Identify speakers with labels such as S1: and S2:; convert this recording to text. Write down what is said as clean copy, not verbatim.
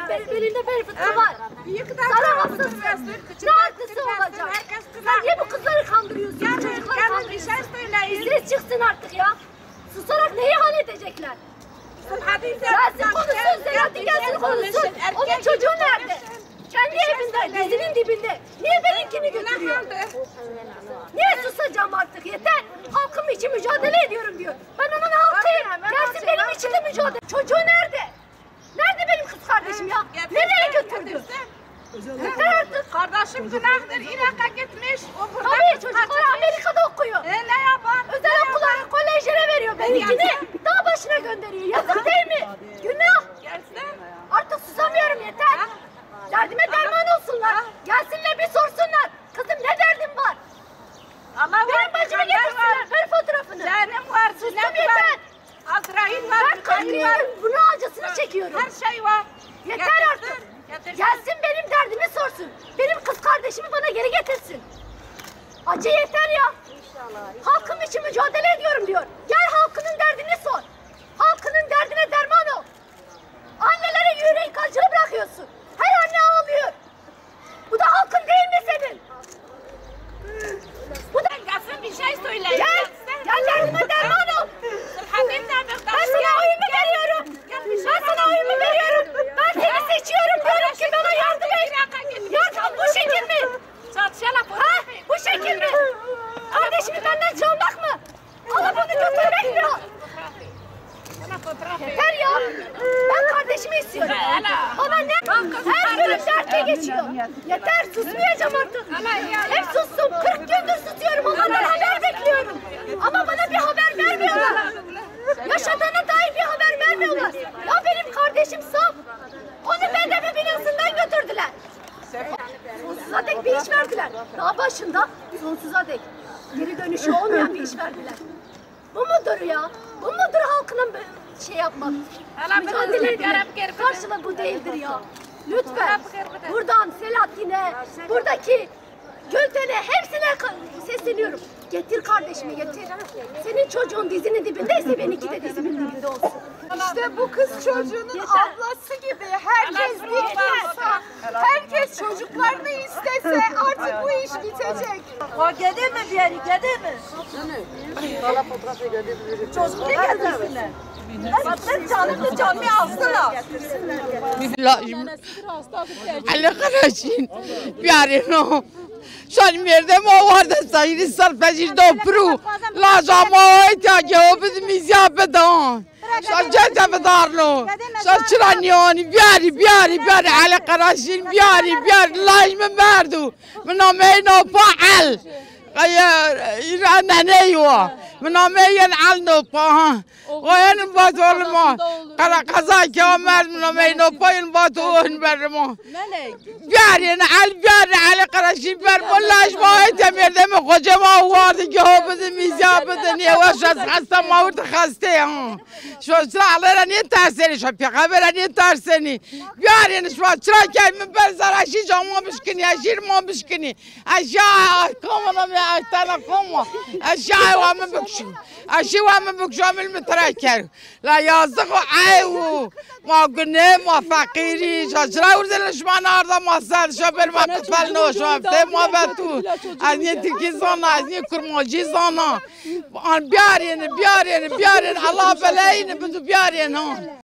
S1: belinde bel fıtığı var. Sana hastasın. Ne artısı olacak? Sen niye bu kızları kandırıyorsun? Çocukları kandırıyorsun. Ses çıksın artık ya. Susarak neyi halledecekler? Gelsin konuşsun, Selahattin gelsin konuşsun. Onun çocuğu nerede? Kendi evinde, dizinin dibinde. Niye benimkini götürüyor? Niye susacağım artık, yeter. Halkım için mücadele ediyorum diyor. Ben onun halkıyım. Gelsin benim için de mücadele. Çocuğu nerede? Nerede benim kız kardeşim ya? Nereye götürdü? Yeter artık.
S2: Kardeşim günahtır, Irak'a gitmiş. O burada.
S1: Tabii çocuklar Amerika'da okuyor.
S2: Ne yapar?
S1: Özel okullara, kolejlere veriyor. Benimkini dağ başına gönderiyor. Yazık değil mi? Günah. Artık susamıyorum, yeter. Derdime derman olsunlar. Gelsinler bir sorsunlar. Kızım ne derdin var? Benim bacımı getirsinler. Ver fotoğrafını.
S2: Canım var,
S1: Sustum yeter.
S2: Azrail var.
S1: Ben kalkıyorum. Bunun acısını çekiyorum.
S2: Her şey var.
S1: Yeter artık. Gelsin benim derdimi sorsun. Benim kız kardeşimi bana geri getirsin. Acı yeter ya. Halkım için mücadele ediyorum diyor. Gel halkının derdini sor. Halkının derdine derman ol. Annelere yürek acını bırakıyorsun. Her anne ağlıyor. Bu da halkın değil mi senin? Bu da
S2: Gelsin bir şey söyle.
S1: gel. Gel derdime derman ol. Ben sana oyumu veriyorum. Ben sana oyumu veriyorum. Ben seni seçiyorum. Diyorum ki bana yardım et. Yardım bu şekil mi? Ha? Bu şekil mi? Kardeşimi benden çalmak mı? Alıp onu götürmek mi? Yeter ya. Ben kardeşimi istiyorum. Bana ne? Her günüm dertle geçiyor. Yeter, susmayacağım artık. Hep sustum. 40 gündür susuyorum. Onlardan haber bekliyorum. Ama bana bir haber vermiyorlar. Yaşadığına dair bir haber vermiyorlar. Ya benim kardeşim saf. Onu BDP binasından götürdüler. Sonsuza dek bir iş verdiler. Daha başında sonsuza dek. Geri dönüşü olmayan bir iş verdiler. Bu mudur ya? Bu mudur halkının şey yapmak? Mücadele etmek. Karşılığı bu değildir ya. Lütfen buradan Selahattin'e, buradaki Gülten'e hepsine sesleniyorum. Getir kardeşimi getir. Senin çocuğun dizinin dibindeyse benimki de dizimin dibinde olsun.
S3: İşte bu kız çocuğunun ablası gibi herkes dinliyorsa, herkes çocuklarını istese artık bu iş bitecek.
S1: O gelir mi bir yere, gelir mi? Çocuk ne geldirsinler? Ben canımı alsınlar.
S4: Ali Karacin, piarino. Şan merde ma vardı sayri sarfajir do pru. La jama ihtiyacı bizim ziyabedan. Şan cete bedarlo. Şan çıranyani biari Ali Karacin biari lajme merdu. Menameyno faal. Kaya irananeywa. Menameyno alno pa. Koyan batolma. Kara kaza kamar menameyno payin batolun bermo. Biari Ali Karacin ber vallahi ما تمردم خودم آورد که ها بده میزا بده نیواش از خسته مورد خسته ها شو چرا على رنی ترسنی شو پیغمبر رنی ترسنی بیارینش ما چرا که من برزارشی جامو بشکنی اشیر ما بشکنی اشیا کاملا می اشتنا کاما اشیا و من بکشم اشیا و من بکشم المترکر لا یازق و عیو ما گنه ما فقیری شو چرا ورزلش ما ناردا ما سر شو بر ما قتل نوش ما بتو از یه تیکی زانا از یه کرماجی زانا بیارین الله بلاین بدو بیارین ها